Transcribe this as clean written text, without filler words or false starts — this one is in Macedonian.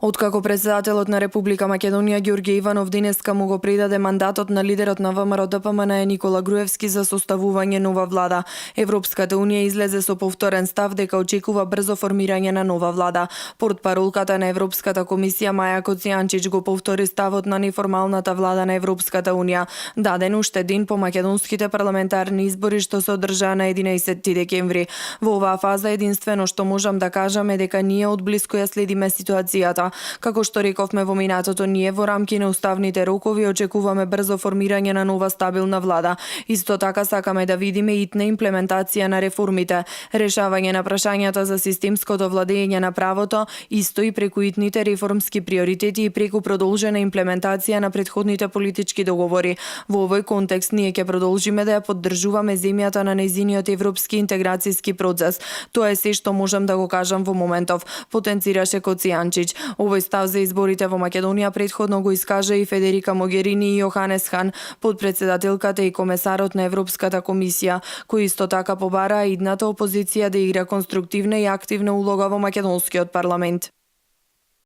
Откако председателот на Република Македонија Ѓорѓе Иванов денеска му го предаде мандатот на лидерот на ВМРО-ДПМН Никола Груевски за составување нова влада, Европската унија излезе со повторен став дека очекува брзо формирање на нова влада. Портпаролката на Европската комисија Маја Коцијанчич го повтори ставот на неформалната влада на Европската унија, даден уште ден по македонските парламентарни избори што се одржаа на 11 декември. Во оваа фаза единствено што можам да кажам е дека ние од блиско ја следиме ситуацијата. Како што рековме во минатото, ние во рамки на уставните рокови очекуваме брзо формирање на нова стабилна влада. Исто така сакаме да видиме итна имплементација на реформите, решавање на прашањата за системското владење на правото, исто и преку итните реформски приоритети и преку продолжена имплементација на претходните политички договори. Во овој контекст ние ќе продолжиме да ја поддржуваме земјата на нејзиниот европски интеграцијски процес. Тоа е се што можам да го кажам во моментов, потенцираше Коцијанчич. Овој став за изборите во Македонија претходно го искажа и Федерика Могерини и Јоханес Хан, подпредседателката и комесарот на Европската комисија, кои исто така побараа идната опозиција да игра конструктивна и активна улога во македонскиот парламент.